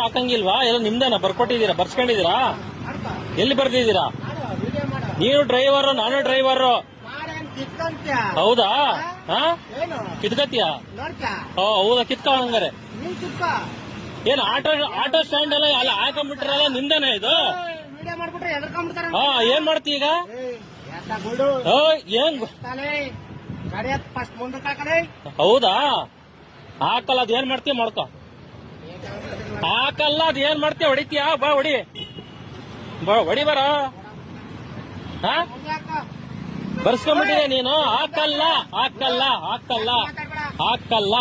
ಹಾಕಂಗಿಲ್ವಾ? ಎಲ್ಲ ನಿಮ್ದೇನ ಬರ್ಕೊಟ್ಟಿದ್ದೀರಾ, ಬರ್ಸ್ಕೊಂಡಿದ್ದೀರಾ? ಎಲ್ಲಿ ಬರ್ದಿದ್ದೀರಾ? ನೀನು ಡ್ರೈವರ್, ನಾನು ಡ್ರೈವರ್. ಹೌದಾ? ಕಿತ್ಕತ್ತೀಯ? ಹೌದಾ, ಕಿತ್ಕೊ ಹಂಗಾರೆ. ಏನ್ ಆಟೋ ಸ್ಟ್ಯಾಂಡ್ ಎಲ್ಲ ಅಲ್ಲ ಹಾಕೊಂಡ್ಬಿಟ್ರಲ್ಲ, ನಿಮ್ದೇನ ಇದು? ಏನ್ ಮಾಡ್ತಿ ಈಗ? ಏನ್ ಹೌದಾ? ಹಾಕಲ್ಲ, ಅದ್ ಏನ್ ಮಾಡ್ತೀಯ ಮಾಡ್ಕೊ. ಹಾಕಲ್ಲ, ಅದ್ ಏನ್ ಮಾಡ್ತೀಯ? ಹೊಡಿತೀಯ? ಬಾ ಹೊಡಿ, ಹೊಡಿ ಬರ. ಬರ್ಸ್ಕೊಂಡ್ಬಿಟ್ಟಿದೆ ನೀನು. ಹಾಕಲ್ಲ ಹಾಕಲ್ಲ ಹಾಕಲ್ಲ ಹಾಕಲ್ಲ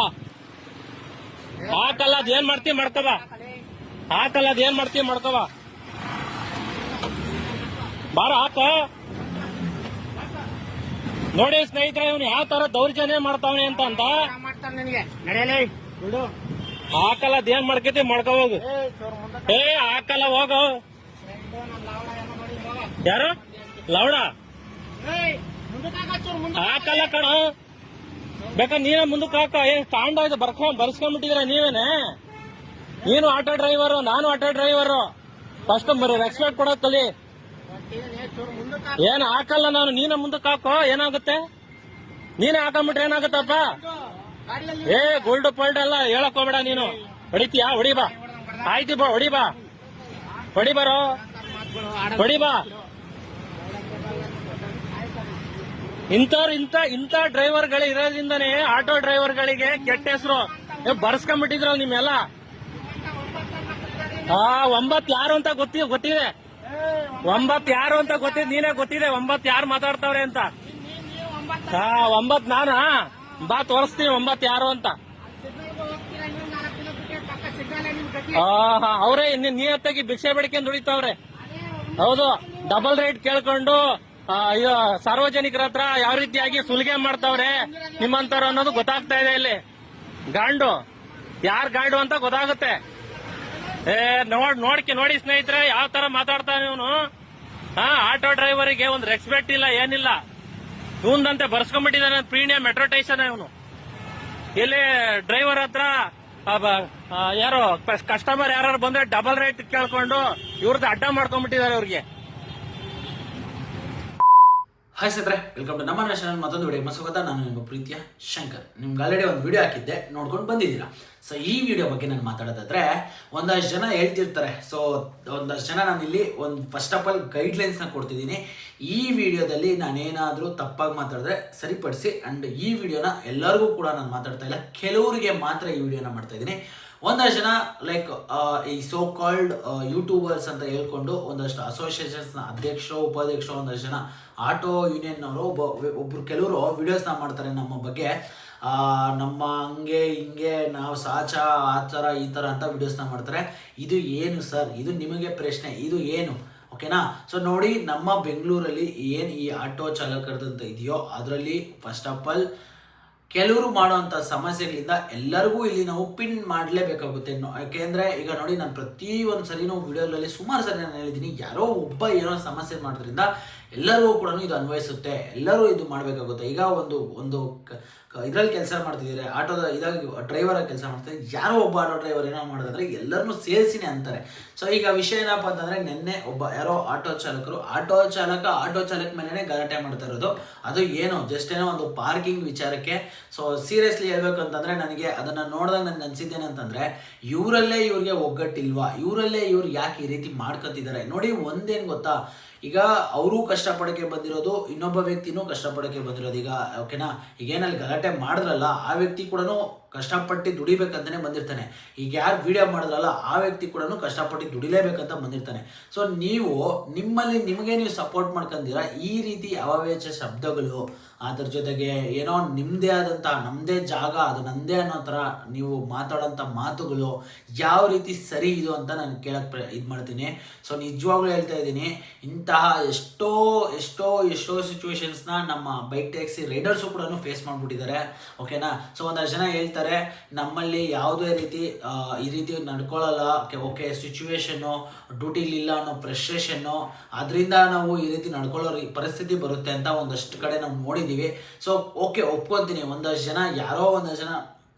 ಹಾಕಲ್ಲ, ಅದ್ ಏನ್ ಮಾಡ್ತೀವಿ ಮಾಡ್ಕೋ ಬಾ. ಹಾಕಲ್ಲ, ಅದ್ ಏನ್ ಮಾಡ್ತೀವಿ ಮಾಡ್ಕೋ ಬಾ. ಬಾರ ಹಾಕ. ನೋಡಿ ಸ್ನೇಹಿತರೆ, ಇವನು ಯಾವ ತರ ದೌರ್ಜನ್ಯ ಮಾಡ್ತಾವನೆ ಅಂತ ಹಾಕಲ್ಲ, ಅದ್ ಏನ್ ಮಾಡ್ಕೈತಿ ಮಾಡ್ಕೋ ಹೋಗು. ಹಾಕಲ್ಲ, ಹೋಗು. ಯಾರು ಲವಡ? ಹಾಕಲ್ಲ ಕಣ, ಬೇಕಾದ್ರೆ ನೀವೇ ಮುಂದಕ್ಕೆ ಹಾಕ. ಏನ್ ಸ್ಟ್ಯಾಂಡ್ ಆಯ್ತು ಬರ್ಸ್ಕೊಂಡ್ಬಿಟ್ಟಿದ್ರ ನೀವೇನೆ? ನೀನು ಆಟೋ ಡ್ರೈವರ್, ನಾನು ಆಟೋ ಡ್ರೈವರ್. ಫಸ್ಟ್ ರೆಸ್ಪೆಕ್ಟ್ ಕೊಡೋದ್ ಕಲಿ. ಏನ್ ಹಾಕಲ್ಲ ನಾನು, ನೀನ ಮುಂದಕ್ಕೆ ಹಾಕೋ. ಏನಾಗುತ್ತೆ? ನೀನೇ ಹಾಕೊಂಡ್ಬಿಟ್ರೆ ಏನಾಗುತ್ತಪ್ಪ? ಗೋಲ್ಡ್ ಪೋಲ್ಡ್ ಎಲ್ಲ ಹೇಳಕ್ ಹೋಗ್ಬೇಡ ನೀನು. ಹೊಡಿತೀಯಾ? ಹೊಡಿ ಬಾ. ಆಯ್ತು ಬಾ, ಹೊಡಿ ಬಾ, ಹೊಡಿ ಬರೋ, ಹೊಡಿ ಬಾ. ಇಂಥ ಡ್ರೈವರ್ಗಳು ಇರೋದ್ರಿಂದನೇ ಆಟೋ ಡ್ರೈವರ್ಗಳಿಗೆ ಕೆಟ್ಟ ಹೆಸರು. ಬರ್ಸ್ಕೊಂಡ್ಬಿಟ್ಟಿದ್ರು ನಿಮ್ಮೆಲ್ಲ. 9 ಯಾರು ಅಂತ ಗೊತ್ತಿದೆ. 9 ಯಾರು ಅಂತ ಗೊತ್ತಿದೆ, ನೀನೇ ಗೊತ್ತಿದೆ 9 ಯಾರು ಮಾತಾಡ್ತಾವ್ರೆ ಅಂತ. 9 ನಾನಾ? ಬಾ ತೋರಿಸ್ತೀನಿ 9 ಯಾರು ಅಂತ. ಅವ್ರೇ ನೀಯತ್ತಾಗಿ ಭಿಕ್ಷೆ ಬೇಡಿಕೆ ದುಡಿತಾವ್ರೆ. ಹೌದು, ಡಬಲ್ ರೇಟ್ ಕೇಳ್ಕೊಂಡು ಸಾರ್ವಜನಿಕರ ಹತ್ರ ಯಾವ ರೀತಿಯಾಗಿ ಸುಲಿಗೆ ಮಾಡ್ತಾವ್ರೆ ನಿಮ್ಮಂತವ್ರು ಅನ್ನೋದು ಗೊತ್ತಾಗ್ತಾ ಇದೆ. ಇಲ್ಲಿ ಗಾಂಡು ಯಾರ್ ಗಾಂಡು ಅಂತ ಗೊತ್ತಾಗುತ್ತೆ. ನೋಡಿ ಸ್ನೇಹಿತರೆ, ಯಾವ ತರ ಮಾತಾಡ್ತಾನೆ ಇವನು. ಆಟೋ ಡ್ರೈವರಿಗೆ ಒಂದು ರೆಸ್ಪೆಕ್ಟ್ ಇಲ್ಲ, ಏನಿಲ್ಲ. ಇವಂದಂತೆ ಬರ್ಸ್ಕೊಂಡ್ಬಿಟ್ಟಿದ್ದಾನೆ ಪ್ರೀಮಿಯಂ ಮೆಟ್ರೋ ಸ್ಟೇಷನ್ ಇವನು. ಇಲ್ಲಿ ಡ್ರೈವರ್ ಹತ್ರ ಯಾರು ಕಸ್ಟಮರ್ ಯಾರು ಬಂದ್ರೆ ಡಬಲ್ ರೇಟ್ ಕೇಳ್ಕೊಂಡು ಇವ್ರದ್ದು ಅಡ್ಡ ಮಾಡ್ಕೊಂಡ್ಬಿಟ್ಟಿದ್ದಾರೆ ಅವ್ರಿಗೆ. ಹಾಯ್ ಸ್ನೇಹಿತರೆ, ವೆಲ್ಕಮ್ ಟು ನಮ್ಮ ನ್ಯಾಷನಲ್ ಮತ್ತೊಂದು ವಿಡಿಯೋ. ಸ್ವಾಗತ. ನಾನು ನಿಮ್ಮ ಪ್ರೀತಿಯ ಶಂಕರ್. ನಿಮ್ಗೆ ಆಲ್ರೆಡಿ ಒಂದು ವಿಡಿಯೋ ಹಾಕಿದ್ದೆ, ನೋಡ್ಕೊಂಡು ಬಂದಿದ್ದೀರಾ. ಸೊ ಈ ವಿಡಿಯೋ ಬಗ್ಗೆ ನಾನು ಮಾತಾಡೋದಾದ್ರೆ, ಒಂದಷ್ಟು ಜನ ಹೇಳ್ತಿರ್ತಾರೆ. ಸೊ ಒಂದಷ್ಟು ಜನ ನಾನು ಇಲ್ಲಿ ಫಸ್ಟ್ ಆಫ್ ಆಲ್ ಗೈಡ್ಲೈನ್ಸ್ನ ಕೊಡ್ತಿದ್ದೀನಿ. ಈ ವಿಡಿಯೋದಲ್ಲಿ ನಾನೇನಾದರೂ ತಪ್ಪಾಗಿ ಮಾತಾಡಿದ್ರೆ ಸರಿಪಡಿಸಿ. ಆ್ಯಂಡ್ ಈ ವಿಡಿಯೋನ ಎಲ್ಲರಿಗೂ ಕೂಡ ನಾನು ಮಾತಾಡ್ತಾ ಇಲ್ಲ, ಕೆಲವರಿಗೆ ಮಾತ್ರ ಈ ವಿಡಿಯೋನ ಮಾಡ್ತಾ ಇದ್ದೀನಿ. ಒಂದಷ್ಟು ಜನ ಲೈಕ್ ಈ ಸೋ ಕಾಲ್ಡ್ ಯೂಟ್ಯೂಬರ್ಸ್ ಅಂತ ಹೇಳ್ಕೊಂಡು ಒಂದಷ್ಟು ಅಸೋಸಿಯೇಷನ್ಸ್ನ ಅಧ್ಯಕ್ಷರು, ಉಪಾಧ್ಯಕ್ಷರು, ಒಂದಷ್ಟು ಜನ ಆಟೋ ಯೂನಿಯನ್ನವರು ಒಬ್ರು ಕೆಲವರು ವಿಡಿಯೋಸ್ನ ಮಾಡ್ತಾರೆ ನಮ್ಮ ಬಗ್ಗೆ. ನಮ್ಮ ಹಂಗೆ ಹಿಂಗೆ ನಾವು ಸಾಚ ಆ ಥರ ಈ ಥರ ಅಂತ ವಿಡಿಯೋಸ್ನ ಮಾಡ್ತಾರೆ. ಇದು ಏನು ಸರ್? ಇದು ನಿಮಗೆ ಪ್ರಶ್ನೆ, ಇದು ಏನು? ಓಕೆನಾ? ಸೊ ನೋಡಿ, ನಮ್ಮ ಬೆಂಗಳೂರಲ್ಲಿ ಏನು ಈ ಆಟೋ ಚಾಲಕರದಂತ ಇದೆಯೋ ಅದರಲ್ಲಿ ಫಸ್ಟ್ ಆಫ್ ಆಲ್ ಕೆಲವರು ಮಾಡುವಂಥ ಸಮಸ್ಯೆಗಳಿಂದ ಎಲ್ಲರಿಗೂ ಇಲ್ಲಿ ನಾವು ಪಿನ್ ಮಾಡಲೇಬೇಕಾಗುತ್ತೆ. ಯಾಕೆಂದರೆ ಈಗ ನೋಡಿ, ನಾನು ಪ್ರತಿಯೊಂದು ಸರಿನೂ ವಿಡಿಯೋದಲ್ಲಿ ಸುಮಾರು ಸರಿ ನಾನು ಹೇಳಿದ್ದೀನಿ, ಯಾರೋ ಒಬ್ಬ ಏನೋ ಸಮಸ್ಯೆ ಮಾಡೋದ್ರಿಂದ ಎಲ್ಲರಿಗೂ ಕೂಡ ಇದು ಅನ್ವಯಿಸುತ್ತೆ, ಎಲ್ಲರೂ ಇದು ಮಾಡಬೇಕಾಗುತ್ತೆ. ಈಗ ಒಂದು ಇದರಲ್ಲಿ ಕೆಲಸ ಮಾಡ್ತಿದ್ದೀರಿ, ಆಟೋದ ಇದಾಗಿ ಡ್ರೈವರ್ ಕೆಲಸ ಮಾಡ್ತಿದ್ದಾರೆ, ಯಾರೋ ಒಬ್ಬ ಆಟೋ ಡ್ರೈವರ್ ಏನೋ ಮಾಡೋದಂದ್ರೆ ಎಲ್ಲರನ್ನೂ ಸೇರಿಸಿನೇ ಅಂತಾರೆ. ಸೊ ಈಗ ವಿಷಯ ಏನಪ್ಪ ಅಂತಂದರೆ, ನಿನ್ನೆ ಒಬ್ಬ ಯಾರೋ ಆಟೋ ಚಾಲಕ ಮೇಲೇ ಗಲಾಟೆ ಮಾಡ್ತಾ ಇರೋದು. ಅದು ಏನೋ ಜಸ್ಟ್ ಏನೋ ಒಂದು ಪಾರ್ಕಿಂಗ್ ವಿಚಾರಕ್ಕೆ. ಸೊ ಸೀರಿಯಸ್ಲಿ ಹೇಳ್ಬೇಕು ಅಂತಂದರೆ, ನನಗೆ ಅದನ್ನು ನೋಡಿದಾಗ ನನಗೆ ಅನಿಸಿದ್ದೇನೆ ಅಂತಂದರೆ, ಇವ್ರಿಗೆ ಒಗ್ಗಟ್ಟಿಲ್ವಾ? ಇವ್ರು ಯಾಕೆ ಈ ರೀತಿ ಮಾಡ್ಕೊತಿದ್ದಾರೆ? ನೋಡಿ, ಒಂದೇನು ಗೊತ್ತಾ, ಈಗ ಅವರು ಕಷ್ಟಪಡೋಕ್ಕೆ ಬಂದಿರೋದು, ಇನ್ನೊಬ್ಬ ವ್ಯಕ್ತಿನೂ ಕಷ್ಟಪಡೋಕ್ಕೆ ಬಂದಿರೋದು. ಈಗ ಓಕೆನಾ, ಈಗೇನಲ್ಲಿ ಗಲಾಟೆ ಮಾಡಿದ್ರಲ್ಲ ಆ ವ್ಯಕ್ತಿ ಕೂಡ ಕಷ್ಟಪಟ್ಟು ದುಡಿಬೇಕಂತಲೇ ಬಂದಿರ್ತಾನೆ. ಈಗ ಯಾರು ವಿಡಿಯೋ ಮಾಡಿದ್ರಲ್ಲ ಆ ವ್ಯಕ್ತಿ ಕೂಡ ಕಷ್ಟಪಟ್ಟು ದುಡಿಲೇಬೇಕಂತ ಬಂದಿರ್ತಾನೆ. ಸೊ ನಿಮಗೆ ನೀವು ಸಪೋರ್ಟ್ ಮಾಡ್ಕೊಂಡಿರ ಈ ರೀತಿ ಅವಾವೇಶ ಶಬ್ದಗಳು, ಅದ್ರ ಜೊತೆಗೆ ಏನೋ ನಿಮ್ಮದೇ ಆದಂಥ ನಮ್ಮದೇ ಜಾಗ ಅದು ನಂದೇ ಅನ್ನೋ ಥರ ನೀವು ಮಾತಾಡೋಂಥ ಮಾತುಗಳು ಯಾವ ರೀತಿ ಸರಿ ಇದು ಅಂತ ನಾನು ಕೇಳಕ್ಕೆ ಇದು ಮಾಡ್ತೀನಿ. ಸೊ ನಿಜವಾಗ್ಲೂ ಹೇಳ್ತಾ ಇದ್ದೀನಿ, ಇಂತಹ ಎಷ್ಟೋ ಸಿಚುವೇಶನ್ಸ್ನ ನಮ್ಮ ಬೈಕ್ ಟ್ಯಾಕ್ಸಿ ರೈಡರ್ಸು ಕೂಡ ಫೇಸ್ ಮಾಡಿಬಿಟ್ಟಿದ್ದಾರೆ. ಓಕೆನಾ? ಸೊ ಒಂದಷ್ಟು ಜನ ಹೇಳ್ತಾರೆ, ನಮ್ಮಲ್ಲಿ ಯಾವುದೇ ರೀತಿ ಈ ರೀತಿ ನಡ್ಕೊಳ್ಳಲ್ಲ, ಓಕೆ ಸಿಚುವೇಶನ್ನು ಡ್ಯೂಟಿಲಿಲ್ಲ ಅನ್ನೋ ಫ್ರಸ್ಟ್ರೇಷನ್ನು, ಅದರಿಂದ ನಾವು ಈ ರೀತಿ ನಡ್ಕೊಳ್ಳೋ ಪರಿಸ್ಥಿತಿ ಬರುತ್ತೆ ಅಂತ ಒಂದಷ್ಟು ಕಡೆ ನಾವು ನೋಡಿದ್ದೀವಿ. ಸೊ ಓಕೆ, ಒಪ್ಕೊತೀನಿ, ಒಂದಷ್ಟು ಜನ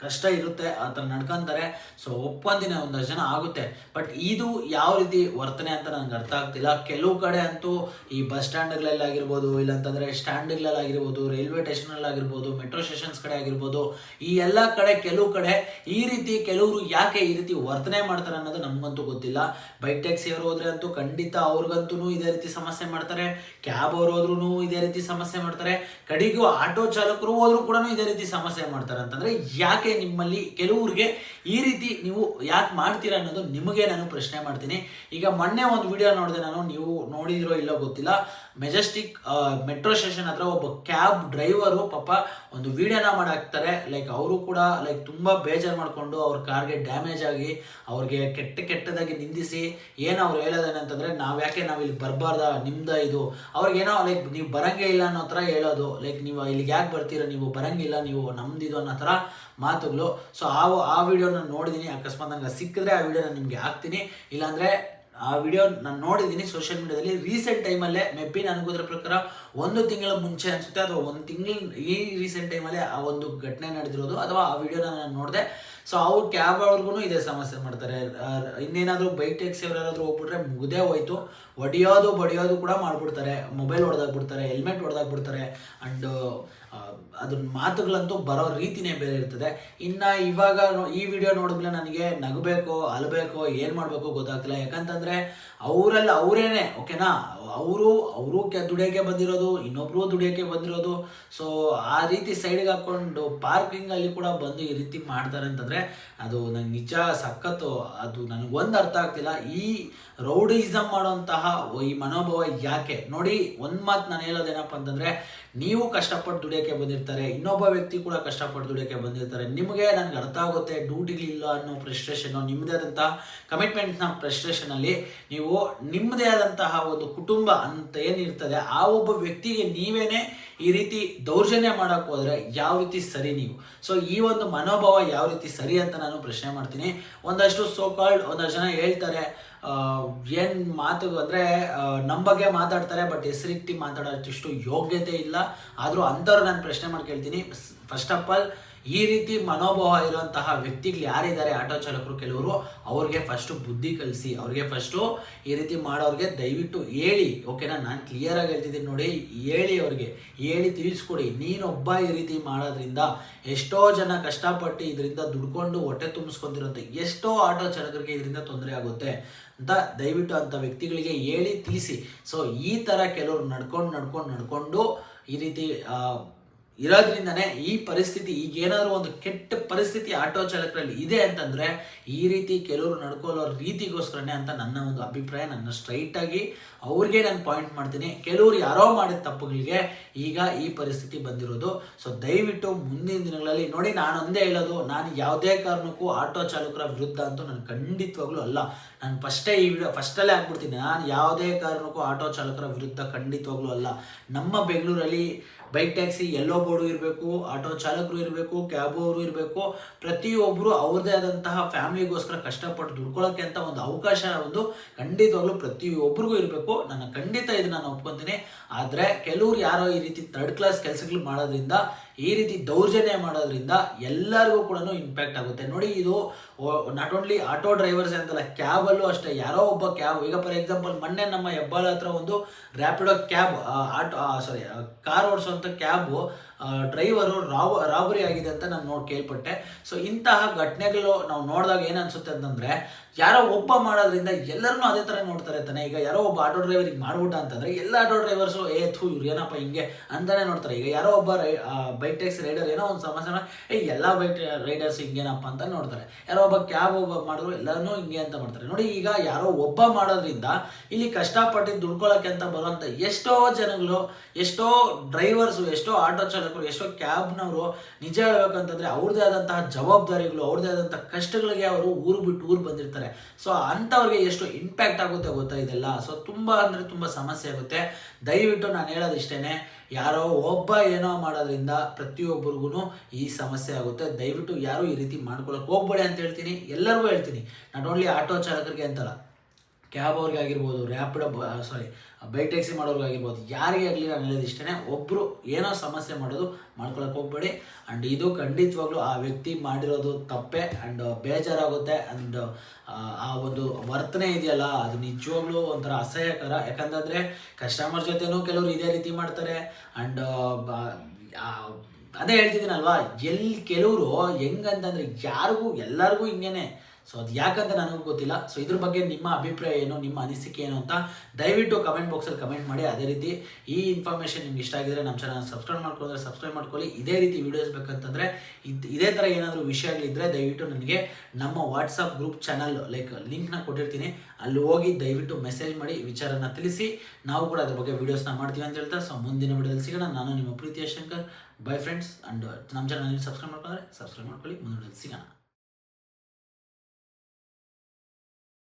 ಕಷ್ಟ ಇರುತ್ತೆ, ಆ ಥರ ನಡ್ಕೊಂತಾರೆ. ಸೊ ಒಪ್ಪಂದಿನ ಒಂದಷ್ಟು ಜನ ಆಗುತ್ತೆ. ಬಟ್ ಇದು ಯಾವ ರೀತಿ ವರ್ತನೆ ಅಂತ ನನಗೆ ಅರ್ಥ ಆಗ್ತಿಲ್ಲ. ಕೆಲವು ಕಡೆ ಅಂತೂ ಈ ಬಸ್ ಸ್ಟ್ಯಾಂಡ್ಗಳಲ್ಲಾಗಿರ್ಬೋದು, ಇಲ್ಲಾಂತಂದರೆ ಸ್ಟ್ಯಾಂಡ್ಗಳಲ್ಲಾಗಿರ್ಬೋದು, ರೈಲ್ವೆ ಸ್ಟೇಷನಲ್ಲಾಗಿರ್ಬೋದು, ಮೆಟ್ರೋ ಸ್ಟೇಷನ್ಸ್ ಕಡೆ ಆಗಿರ್ಬೋದು, ಈ ಎಲ್ಲ ಕಡೆ ಕೆಲವು ಕಡೆ ಈ ರೀತಿ ಕೆಲವರು ಯಾಕೆ ಈ ರೀತಿ ವರ್ತನೆ ಮಾಡ್ತಾರೆ ಅನ್ನೋದು ನಮಗಂತೂ ಗೊತ್ತಿಲ್ಲ. ಬೈಕ್ ಟ್ಯಾಕ್ಸಿ ಅವರು ಹೋದ್ರೆ ಅಂತೂ ಖಂಡಿತ ಅವ್ರಿಗಂತೂ ಇದೇ ರೀತಿ ಸಮಸ್ಯೆ ಮಾಡ್ತಾರೆ. ಕ್ಯಾಬ್ ಅವರು ಹೋದ್ರೂ ಇದೇ ರೀತಿ ಸಮಸ್ಯೆ ಮಾಡ್ತಾರೆ. ಕಡೆಗೂ ಆಟೋ ಚಾಲಕರು ಹೋದ್ರೂ ಕೂಡ ಇದೇ ರೀತಿ ಸಮಸ್ಯೆ ಮಾಡ್ತಾರೆ. ಅಂತಂದ್ರೆ ಯಾಕೆ ನಿಮ್ಮಲ್ಲಿ ಕೆಲವ್ರಿಗೆ ಈ ರೀತಿ ನೀವು ಯಾಕೆ ಮಾಡ್ತೀರಾ ಅನ್ನೋದು ನಿಮಗೆ ನಾನು ಪ್ರಶ್ನೆ ಮಾಡ್ತೀನಿ. ಈಗ ಮೊನ್ನೆ ಒಂದು ವಿಡಿಯೋ ನೋಡಿದೆ ನಾನು, ನೀವು ನೋಡಿದಿರೋ ಇಲ್ಲೋ ಗೊತ್ತಿಲ್ಲ. ಮೆಜೆಸ್ಟಿಕ್ ಮೆಟ್ರೋ ಸ್ಟೇಷನ್ ಹತ್ರ ಒಬ್ಬ ಕ್ಯಾಬ್ ಡ್ರೈವರು ಪಾಪ ಒಂದು ವಿಡಿಯೋನ ಮಾಡಾಕ್ತಾರೆ. ಲೈಕ್ ಅವರು ಕೂಡ ಲೈಕ್ ತುಂಬ ಬೇಜಾರು ಮಾಡಿಕೊಂಡು ಅವ್ರ ಕಾರ್ಗೆ ಡ್ಯಾಮೇಜ್ ಆಗಿ ಅವ್ರಿಗೆ ಕೆಟ್ಟದಾಗಿ ನಿಂದಿಸಿ ಏನು ಅವ್ರು ಹೇಳೋದೇನಂತಂದ್ರೆ ನಾವು ಇಲ್ಲಿ ಬರಬಾರ್ದ, ನಿಮ್ದ ಇದು ಅವ್ರಿಗೇನೋ ಲೈಕ್ ನೀವು ಬರಂಗೇ ಇಲ್ಲ ಅನ್ನೋ ಥರ ಹೇಳೋದು. ಲೈಕ್ ನೀವು ಇಲ್ಲಿಗೆ ಯಾಕೆ ಬರ್ತೀರ, ನೀವು ಬರಂಗಿಲ್ಲ, ನೀವು ನಮ್ದಿದು ಅನ್ನೋ ಥರ ಮಾತುಗಳು. ಸೊ ಆ ವಿಡಿಯೋ ನಾನು ನೋಡಿದ್ದೀನಿ. ಅಕಸ್ಮಾತ್ ನನಗೆ ಸಿಕ್ಕಿದ್ರೆ ಆ ವಿಡಿಯೋ ನಾನು ನಿಮಗೆ ಹಾಕ್ತೀನಿ. ಇಲ್ಲಾಂದರೆ ಆ ವಿಡಿಯೋ ನಾನು ನೋಡಿದ್ದೀನಿ ಸೋಷಿಯಲ್ ಮೀಡಿಯಾದಲ್ಲಿ ರೀಸೆಂಟ್ ಟೈಮಲ್ಲೇ. ಮೇಬಿ ನನಗೋದ್ರ ಪ್ರಕಾರ 1 ತಿಂಗಳ ಮುಂಚೆ ಅನಿಸುತ್ತೆ, ಅಥವಾ 1 ತಿಂಗಳು ಈ ರೀಸೆಂಟ್ ಟೈಮಲ್ಲೇ ಆ ಒಂದು ಘಟನೆ ನಡೆದಿರೋದು, ಅಥವಾ ಆ ವಿಡಿಯೋನ ನಾನು ನೋಡಿದೆ. ಸೊ ಅವ್ರು ಕ್ಯಾಬ್ ಅವ್ರಿಗೂ ಇದೇ ಸಮಸ್ಯೆ ಮಾಡ್ತಾರೆ. ಇನ್ನೇನಾದರೂ ಬೈಕ್ ಟ್ಯಾಕ್ಸಿ ಅವ್ರು ಯಾರಾದರೂ ಹೋಗ್ಬಿಟ್ರೆ ಮುಗ್ದೇ ಹೋಯ್ತು. ಬಡಿಯೋದು ಕೂಡ ಮಾಡಿಬಿಡ್ತಾರೆ. ಮೊಬೈಲ್ ಹೊಡೆದಾಕ್ಬಿಡ್ತಾರೆ, ಹೆಲ್ಮೆಟ್ ಹೊಡೆದಾಕ್ಬಿಡ್ತಾರೆ. ಆ್ಯಂಡ್ ಅದನ್ನ ಮಾತುಗಳಂತೂ ಬರೋ ರೀತಿನೇ ಬೇರೆ ಇರ್ತದೆ. ಇನ್ನು ಇವಾಗ ಈ ವಿಡಿಯೋ ನೋಡಿದ್ಮೇಲೆ ನನಗೆ ನಗಬೇಕೋ ಅಳಬೇಕೋ ಏನು ಮಾಡಬೇಕು ಗೊತ್ತಾಗ್ತಿಲ್ಲ. ಯಾಕಂತಂದರೆ ಅವರೇನೆ ಓಕೆನಾ, ಅವರು ದುಡಿಯೋಕ್ಕೆ ಬಂದಿರೋದು, ಇನ್ನೊಬ್ರು ದುಡಿಯೋಕ್ಕೆ ಬಂದಿರೋದು. ಸೊ ಆ ರೀತಿ ಸೈಡ್ಗೆ ಹಾಕ್ಕೊಂಡು ಪಾರ್ಕಿಂಗಲ್ಲಿ ಕೂಡ ಬಂದು ಈ ರೀತಿ ಮಾಡ್ತಾರೆ ಅಂತಂದರೆ ಅದು ನಂಗೆ ನಿಜ ಸಖತ್ತು. ಅದು ನನಗೊಂದು ಅರ್ಥ ಆಗ್ತಿಲ್ಲ. ಈ ರೌಡಿಸಮ್ ಮಾಡೋಂತಹ ಈ ಮನೋಭಾವ ಯಾಕೆ? ನೋಡಿ, ಒಂದು ಮಾತು ನಾನು ಹೇಳೋದೇನಪ್ಪ ಅಂತಂದರೆ, ನೀವು ಕಷ್ಟಪಟ್ಟು ದುಡಿಯೋಕ್ಕೆ ಬಂದಿರ್ತಾರೆ, ಇನ್ನೊಬ್ಬ ವ್ಯಕ್ತಿ ಕೂಡ ಕಷ್ಟಪಟ್ಟು ದುಡಿಯೋಕ್ಕೆ ಬಂದಿರ್ತಾರೆ. ನಿಮಗೆ ನನಗೆ ಅರ್ಥ ಆಗುತ್ತೆ ಡ್ಯೂಟಿಗಳಿಲ್ಲ ಅನ್ನೋ ಫ್ರಸ್ಟ್ರೇಷನ್ನು, ನಿಮ್ಮದೇ ಆದಂತಹ ಕಮಿಟ್ಮೆಂಟ್ನ ಫ್ರಸ್ಟ್ರೇಷನಲ್ಲಿ ನೀವು ನಿಮ್ಮದೇ ಆದಂತಹ ಒಂದು ಕುಟುಂಬ ಅಂತ ಏನಿರ್ತದೆ ಆ ಒಬ್ಬ ವ್ಯಕ್ತಿಗೆ ನೀವೇನೇ ಈ ರೀತಿ ದೌರ್ಜನ್ಯ ಮಾಡೋಕ್ಕೆ ಹೋದರೆ ಯಾವ ರೀತಿ ಸರಿ ನೀವು? ಸೊ ಈ ಒಂದು ಮನೋಭಾವ ಯಾವ ರೀತಿ ಸರಿ ಅಂತ ನಾನು ಪ್ರಶ್ನೆ ಮಾಡ್ತೀನಿ. ಒಂದಷ್ಟು ಒಂದಷ್ಟು ಜನ ಹೇಳ್ತಾರೆ ಏನು ಮಾತು ಅಂದರೆ ನಮ್ಮ ಬಗ್ಗೆ ಮಾತಾಡ್ತಾರೆ, ಬಟ್ ಹೆಸರಿಟ್ಟು ಮಾತಾಡೋಷ್ಟು ಯೋಗ್ಯತೆ ಇಲ್ಲ. ಆದರೂ ಅಂಥವ್ರು ನಾನು ಪ್ರಶ್ನೆ ಮಾಡಿ ಕೇಳ್ತೀನಿ. ಫಸ್ಟ್ ಆಫ್ ಆಲ್ ಈ ರೀತಿ ಮನೋಭಾವ ಇರುವಂತಹ ವ್ಯಕ್ತಿಗಳು ಯಾರಿದ್ದಾರೆ ಆಟೋ ಚಾಲಕರು ಕೆಲವರು, ಅವ್ರಿಗೆ ಫಸ್ಟು ಬುದ್ಧಿ ಕಲಿಸಿ, ಅವ್ರಿಗೆ ಫಸ್ಟು ಈ ರೀತಿ ಮಾಡೋರಿಗೆ ದಯವಿಟ್ಟು ಹೇಳಿ. ಓಕೆನಾ, ನಾನು ಕ್ಲಿಯರಾಗಿ ಹೇಳ್ತಿದ್ದೀನಿ ನೋಡಿ, ಹೇಳಿ ತಿಳಿಸ್ಕೊಡಿ. ನೀನೊಬ್ಬ ಈ ರೀತಿ ಮಾಡೋದ್ರಿಂದ ಎಷ್ಟೋ ಜನ ಕಷ್ಟಪಟ್ಟು ಇದರಿಂದ ದುಡ್ಕೊಂಡು ಹೊಟ್ಟೆ ತುಂಬಿಸ್ಕೊಂತಿರೋಂಥ ಎಷ್ಟೋ ಆಟೋ ಚಾಲಕರಿಗೆ ಇದರಿಂದ ತೊಂದರೆ ಆಗುತ್ತೆ ಅಂತ ದಯವಿಟ್ಟು ಅಂಥ ವ್ಯಕ್ತಿಗಳಿಗೆ ಹೇಳಿ ತಿಳಿಸಿ. ಸೊ ಈ ಥರ ಕೆಲವರು ನಡ್ಕೊಂಡು ಈ ರೀತಿ ಇರೋದ್ರಿಂದನೇ ಈ ಪರಿಸ್ಥಿತಿ, ಈಗ ಏನಾದರೂ ಒಂದು ಕೆಟ್ಟ ಪರಿಸ್ಥಿತಿ ಆಟೋ ಚಾಲಕರಲ್ಲಿ ಇದೆ ಅಂತಂದರೆ ಈ ರೀತಿ ಕೆಲವರು ನಡ್ಕೊಳ್ಳೋ ರೀತಿಗೋಸ್ಕರನೇ ಅಂತ ನನ್ನ ಒಂದು ಅಭಿಪ್ರಾಯ. ನನ್ನ ಸ್ಟ್ರೈಟಾಗಿ ಅವ್ರಿಗೆ ನಾನು ಪಾಯಿಂಟ್ ಮಾಡ್ತೀನಿ. ಕೆಲವರು ಯಾರೋ ಮಾಡಿದ ತಪ್ಪುಗಳಿಗೆ ಈಗ ಈ ಪರಿಸ್ಥಿತಿ ಬಂದಿರೋದು. ಸೊ ದಯವಿಟ್ಟು ಮುಂದಿನ ದಿನಗಳಲ್ಲಿ ನೋಡಿ, ನಾನು ಒಂದೇ ಹೇಳೋದು, ನಾನು ಯಾವುದೇ ಕಾರಣಕ್ಕೂ ಆಟೋ ಚಾಲಕರ ವಿರುದ್ಧ ಅಂತೂ ನಾನು ಖಂಡಿತವಾಗ್ಲೂ ಅಲ್ಲ. ನಾನು ಈ ವಿಡಿಯೋ ಫಸ್ಟಲ್ಲೇ ಹಾಕ್ಬಿಡ್ತೀನಿ, ನಾನು ಯಾವುದೇ ಕಾರಣಕ್ಕೂ ಆಟೋ ಚಾಲಕರ ವಿರುದ್ಧ ಖಂಡಿತವಾಗ್ಲೂ ಅಲ್ಲ. ನಮ್ಮ ಬೆಂಗಳೂರಲ್ಲಿ ಬೈಕ್ ಟ್ಯಾಕ್ಸಿ ಎಲ್ಲೋ ಬೋರ್ಡು ಇರಬೇಕು, ಆಟೋ ಚಾಲಕರು ಇರಬೇಕು, ಕ್ಯಾಬ್ ಅವರು ಇರಬೇಕು. ಪ್ರತಿಯೊಬ್ಬರು ಅವ್ರದ್ದೇ ಆದಂತಹ ಫ್ಯಾಮಿಲಿಗೋಸ್ಕರ ಕಷ್ಟಪಟ್ಟು ದುಡ್ಕೊಳ್ಳೋಕ್ಕೆ ಅಂತ ಒಂದು ಅವಕಾಶ ಖಂಡಿತವಾಗ್ಲೂ ಪ್ರತಿಯೊಬ್ಬರಿಗೂ ಇರಬೇಕು. ನಾನು ಖಂಡಿತ ಇದನ್ನ ನಾನು ಒಪ್ಕೊತೀನಿ. ಆದರೆ ಕೆಲವ್ರು ಯಾರೋ ಈ ರೀತಿ 3rd ಕ್ಲಾಸ್ ಕೆಲಸಗಳು ಮಾಡೋದ್ರಿಂದ, ಈ ರೀತಿ ದೌರ್ಜನ್ಯ ಮಾಡೋದ್ರಿಂದ ಎಲ್ಲರಿಗೂ ಕೂಡ ಇಂಪ್ಯಾಕ್ಟ್ ಆಗುತ್ತೆ. ನೋಡಿ, ಇದು ನಾಟ್ ಓನ್ಲಿ ಆಟೋ ಡ್ರೈವರ್ಸ್ ಅಂತಲ್ಲ, ಕ್ಯಾಬಲ್ಲೂ ಅಷ್ಟೇ. ಯಾರೋ ಒಬ್ಬ ಕ್ಯಾಬ್, ಈಗ ಫಾರ್ ಎಕ್ಸಾಂಪಲ್ ಮೊನ್ನೆ ನಮ್ಮ ಹೆಬ್ಬಾಳ ಹತ್ರ ಒಂದು ರ್ಯಾಪಿಡೋ ಕ್ಯಾಬ್ ಕಾರ್ ಓಡಿಸುವಂಥ ಕ್ಯಾಬು ಡ್ರೈವರು ರಾಬರಿ ಆಗಿದೆ ಅಂತ ನಾನು ಕೇಳ್ಪಟ್ಟೆ. ಸೊ ಇಂತಹ ಘಟನೆಗಳು ನಾವು ನೋಡಿದಾಗ ಏನನ್ಸುತ್ತೆ ಅಂತಂದರೆ, ಯಾರೋ ಒಬ್ಬ ಮಾಡೋದ್ರಿಂದ ಎಲ್ಲರನ್ನೂ ಅದೇ ಥರ ನೋಡ್ತಾರೆ ತಾನೆ. ಈಗ ಯಾರೋ ಒಬ್ಬ ಆಟೋ ಡ್ರೈವರಿಗೆ ಮಾಡ್ಬಿಟ್ಟ ಅಂತಂದರೆ ಎಲ್ಲ ಆಟೋ ಡ್ರೈವರ್ಸು ಇವ್ರು ಏನಪ್ಪ ಹಿಂಗೆ ಅಂತಾನೆ ನೋಡ್ತಾರೆ. ಈಗ ಯಾರೋ ಒಬ್ಬ ಬೈಕ್ ಟ್ಯಾಕ್ಸಿ ರೈಡರ್ ಏನೋ ಒಂದು ಸಮಸ್ಯೆ ಎಲ್ಲ ಬೈಕ್ ರೈಡರ್ಸ್ ಹಿಂಗೇನಪ್ಪ ಅಂತ ನೋಡ್ತಾರೆ. ಯಾರೋ ಒಬ್ಬ ಕ್ಯಾಬ್ ಮಾಡಿದ್ರು ಎಲ್ಲರೂ ಹಿಂಗೆ ಅಂತ ಮಾಡ್ತಾರೆ. ನೋಡಿ, ಈಗ ಯಾರೋ ಒಬ್ಬ ಮಾಡೋದ್ರಿಂದ ಇಲ್ಲಿ ಕಷ್ಟಪಟ್ಟು ದುಡ್ಕೊಳ್ಳೋಕ್ಕೆ ಅಂತ ಬರುವಂಥ ಎಷ್ಟೋ ಜನಗಳು, ಎಷ್ಟೋ ಡ್ರೈವರ್ಸು, ಎಷ್ಟೋ ಆಟೋ ಚಾಲಕರು, ಎಷ್ಟೋ ಕ್ಯಾಬ್ನವರು ನಿಜ ಹೇಳ್ಬೇಕಂತಂದರೆ ಅವ್ರದ್ದೇ ಆದಂತಹ ಜವಾಬ್ದಾರಿಗಳು, ಅವ್ರದ್ದೇ ಆದಂತಹ ಕಷ್ಟಗಳಿಗೆ ಅವರು ಊರು ಬಿಟ್ಟು ಊರು ಬಂದಿರ್ತಾರೆ. ಸೊ ಅಂಥವ್ರಿಗೆ ಎಷ್ಟು ಇಂಪ್ಯಾಕ್ಟ್ ಆಗುತ್ತೆ ಗೊತ್ತಾ ಇದೆಲ್ಲ. ಸೊ ತುಂಬ ಅಂದರೆ ತುಂಬ ಸಮಸ್ಯೆ ಆಗುತ್ತೆ. ದಯವಿಟ್ಟು ನಾನು ಹೇಳೋದು ಇಷ್ಟೇ, ಯಾರೋ ಒಬ್ಬ ಏನೋ ಮಾಡೋದ್ರಿಂದ ಪ್ರತಿಯೊಬ್ಬರಿಗೂ ಈ ಸಮಸ್ಯೆ ಆಗುತ್ತೆ. ದಯವಿಟ್ಟು ಯಾರು ಈ ರೀತಿ ಮಾಡ್ಕೊಳಕ್ಕೆ ಹೋಗ್ಬೇಡಿ ಅಂತ ಹೇಳ್ತೀನಿ. ಎಲ್ಲರಿಗೂ ಹೇಳ್ತೀನಿ, ನಾಟ್ ಓನ್ಲಿ ಆಟೋ ಚಾಲಕರಿಗೆ ಅಂತಲ್ಲ, ಕ್ಯಾಬ್ ಅವ್ರಿಗೆ ಆಗಿರ್ಬೋದು, ರ್ಯಾಪಿಡೋ ಬೈಕ್ ಟ್ಯಾಕ್ಸಿ ಮಾಡೋರ್ಗಾಗಿರ್ಬೋದು, ಯಾರಿಗೆ ಆಗಲಿ ನಾನು ಹೇಳೋದು ಇಷ್ಟೇ, ಒಬ್ಬರು ಏನೋ ಸಮಸ್ಯೆ ಮಾಡೋದು ಮಾಡ್ಕೊಳಕ್ಕೆ ಹೋಗ್ಬೇಡಿ. ಆ್ಯಂಡ್ ಇದು ಖಂಡಿತವಾಗ್ಲೂ ಆ ವ್ಯಕ್ತಿ ಮಾಡಿರೋದು ತಪ್ಪೆ. ಆ್ಯಂಡ್ ಬೇಜಾರಾಗುತ್ತೆ. ಆ್ಯಂಡ್ ಆ ಒಂದು ವರ್ತನೆ ಇದೆಯಲ್ಲ, ಅದು ನಿಜವಾಗ್ಲೂ ಒಂಥರ ಅಸಹ್ಯಕರ. ಯಾಕಂತಂದರೆ ಕಸ್ಟಮರ್ ಜೊತೆನೂ ಕೆಲವರು ಇದೇ ರೀತಿ ಮಾಡ್ತಾರೆ. ಆ್ಯಂಡ್ ಅದೇ ಹೇಳ್ತಿದ್ದೀನಲ್ವಾ, ಕೆಲವರು ಹೆಂಗಂತಂದರೆ ಎಲ್ಲರಿಗೂ ಹಿಂಗೇನೆ. ಸೊ ಅದು ಯಾಕಂತ ನನಗೂ ಗೊತ್ತಿಲ್ಲ. ಸೊ ಇದ್ರ ಬಗ್ಗೆ ನಿಮ್ಮ ಅಭಿಪ್ರಾಯ ಏನು, ನಿಮ್ಮ ಅನಿಸಿಕೆ ಏನು ಅಂತ ದಯವಿಟ್ಟು ಕಮೆಂಟ್ ಬಾಕ್ಸಲ್ಲಿ ಕಮೆಂಟ್ ಮಾಡಿ. ಅದೇ ರೀತಿ ಈ ಇನ್ಫಾರ್ಮೇಷನ್ ನಿಮ್ಗೆ ಇಷ್ಟ ಆಗಿದ್ರೆ ನಮ್ಮ ಚಾನಲ್ ಸಬ್ಸ್ಕ್ರೈಬ್ ಮಾಡ್ಕೊಳ್ಳಿ. ಇದೇ ರೀತಿ ವೀಡಿಯೋಸ್ ಬೇಕಂತಂದರೆ ಇದೇ ಥರ ಏನಾದರೂ ವಿಷಯಗಳಿದ್ದರೆ ದಯವಿಟ್ಟು ನನಗೆ ನಮ್ಮ ವಾಟ್ಸಪ್ ಗ್ರೂಪ್ ಚಾನಲ್ ಲಿಂಕ್ನ ಕೊಟ್ಟಿರ್ತೀನಿ, ಅಲ್ಲಿ ಹೋಗಿ ದಯವಿಟ್ಟು ಮೆಸೇಜ್ ಮಾಡಿ ವಿಚಾರನ ತಿಳಿಸಿ. ನಾವು ಕೂಡ ಅದ್ರ ಬಗ್ಗೆ ವೀಡಿಯೋಸ್ನ ಮಾಡ್ತೀವಿ ಅಂತ ಹೇಳ್ತಾ, ಸೊ ಮುಂದಿನ ವಿಡಿಯೋದಲ್ಲಿ ಸಿಗೋಣ. ನಾನು ನಿಮ್ಮ ಪ್ರೀತಿಯ ಶಂಕರ್. Bye friends. ಆ್ಯಂಡ್ ನಮ್ಮ ಚಾನಲ್ ಸಬ್ಸ್ಕ್ರೈಬ್ ಮಾಡ್ಕೊಂಡ್ರೆ ಸಬ್ಸ್ಕ್ರೈಬ್ ಮಾಡ್ಕೊಳ್ಳಿ. ಮುಂದಿನ ವಿಡಿಯೋದಲ್ಲಿ ಸಿಗೋಣ.